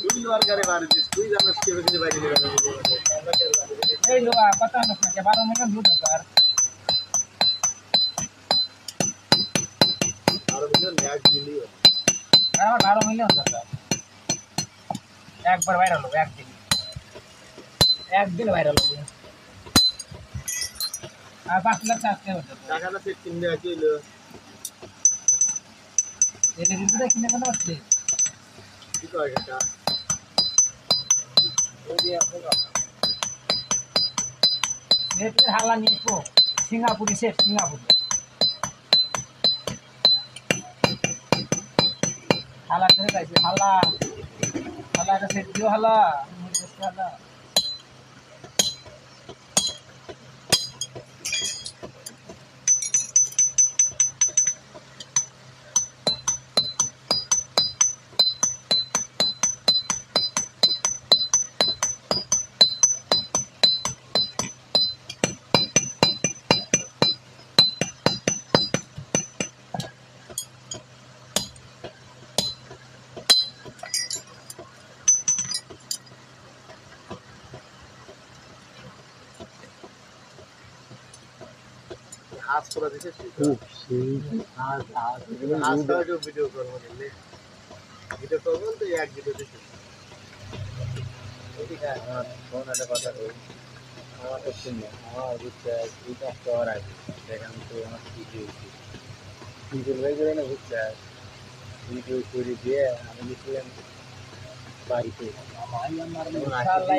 তুই লোয়ার গারে বাড়ি দিস তুই জানাস কে বেশি বাইরে নিয়ে গেল আমরা কে জানি এই লোয়া কথা না কে 12 মিনিট দুধ দরকার আর বুঝলেন ম্যাচ দিলিও আমার 12 মিলিয়ন দরকার একবার ভাইরাল হবে একদিন ভাইরাল হবে আর 5 লাখ সাবস্ক্রাইব হচ্ছে টাকাটা সেট কিনতে আইলো এই রিভিউটা কিনে কেন আসছে কি কয় এটা ওই যে নেটের হালা নিয়ে তো সিঙ্গাপুরি সেট সিঙ্গাপুরি হালা করে যাইছে হালা হালা সেট দিও হালা হালা হাস করে দিছিস খুব সেই হাস করে ভিডিও করব বললে ভিডিও করব তো এক ভিডিও দিছিস ঠিক আছে ফোন একটা কথা কই আমার তো শুনে আমার বুঝছে এইটা কর আছে দেখেন তো আমার কি হয়েছে ভিডিও করে না বুঝছে ভিডিও করে দিয়ে আমি লিখলাম বাড়িতে আমার ইনশাআল্লাহ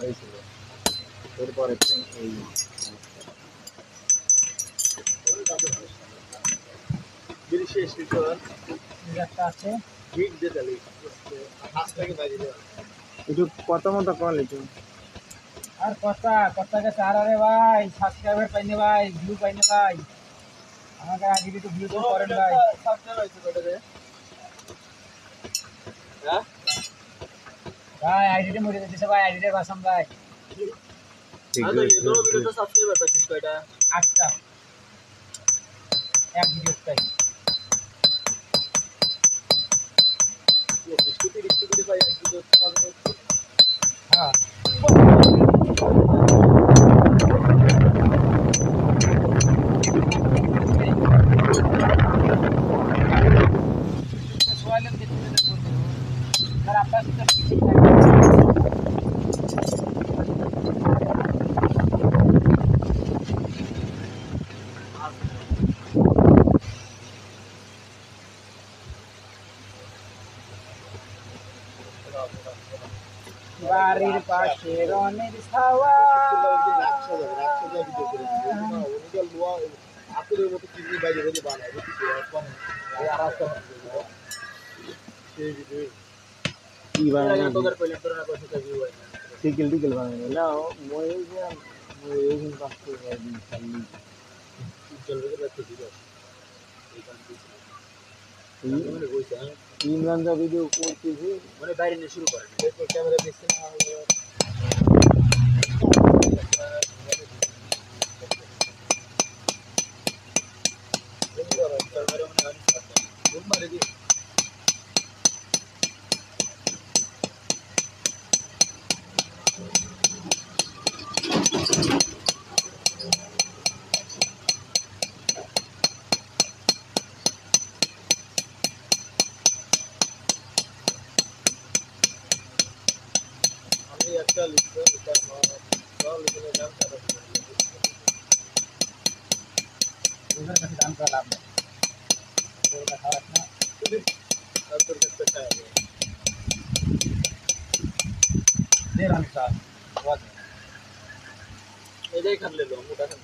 যাচ্ছে এরপরে এই বিশেষ বিষয় একটা আছে হিট দিতে হাসটাকে বাইরে দেওয়া একটু কথা মতো কল একটু আর কথা গেছে আর আরে ভাই সাবস্ক্রাইবার পাইনি ভাই ভিউ পাইনি ভাই আমাকে আগে একটু ভিউ করেন ভাই সাবস্ক্রাইব হয়েছে কটারে হ্যাঁ ভাই আইডিতে মরে যাচ্ছে ভাই আইডিতে বাসাম ভাই আরে এই দুটো ভিডিও তো সাবস্ক্রাইব পাচ্ছিস কয়টা 8টা এক ভিডিও তাই ও স্কুটি রিক্সা পাই এক ভিডিও তোমাদের হ্যাঁ সোয়ালের ক্ষেত্রে বলতে আর আপনার সাথে বাড়ির পাশে রনের ছাওয়া আপুরের মতো কিডনি বাইরে হলে বানায় কি বানাই তোদের কইলে তোর না কইছে ভিউ হয় না টিকেল বানাই না মই এই যে কাজ করে দিই খালি চলবে তো দেখতে দিও এই কাজ মানে কইছে ইমরান দা ভিডিও করতেছি মানে বাইরে নিয়ে শুরু করেন দেখো ক্যামেরা দেখতে না আমি একটা লিখবো এটা আমার লিখে নাম কাটা ওদের কাছে দাম করা লাভ নেই ওর কথা খারাপ না তারপর একটা চাই দেড় ঘন্টা ওয়াজ এটাই খান লেলো মোটা খান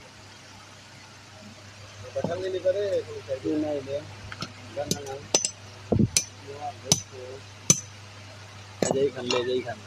মোটা খান নিলে পরে কোনো চাই নাই রে জানা না যেই খান লে যেই খান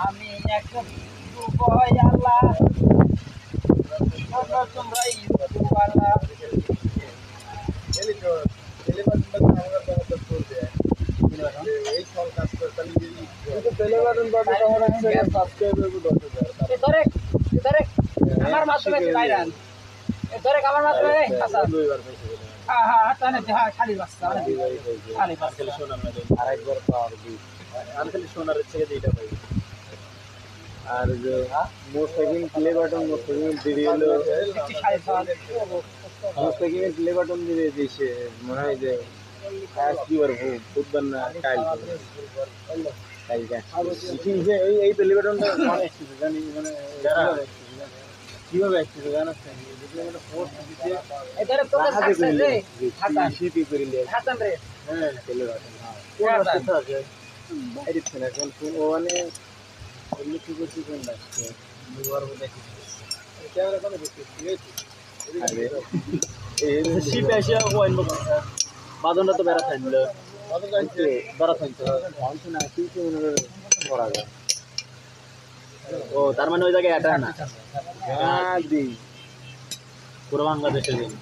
আমি একটা বয় আল্লাহ তোমরা আল্লাহ আমার মাধ্যমে ভাইরাল ধরে আমার মাধ্যমে হাসান হ্যাঁ হ্যাঁ তাহলে হ্যাঁ খালি বাচ্চা খালি বাচ্চা আরেকবার পাওয়ার দিই আনখালি সোনার থেকে যেটা পাই আর যে মোস্তাকিম প্লে বাটন মোস্তাকিমের দিদি হলো মোস্তাকিমের প্লে বাটন দিবে দিছে মনে হয় যে আজ কি করবো বুধবার না কাল এই প্লে বাটনটা মানে এসেছে জানি মানে কিভাবে এসেছে জানাস এধারে তোকে সাকসেস রে হাসান শিপি করিলে হাসান রে হ্যাঁ প্লে বাটন বাইরে ছিল এখন ও মানে এমনি কি করছি কোন লাগছে দুবার মধ্যে ক্যামেরা কোন দেখছি আরে শিপ এসে ওয়াইন বক বাদনটা তো বেড়া থাকলো কত যাচ্ছে বেড়া থাকতো মানুষ না কিছু মনে করা যায় ও তার মানে ওই জায়গায় এটা না হ্যাঁ দি পুরো বাংলাদেশের দিন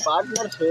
পার্টনার ছে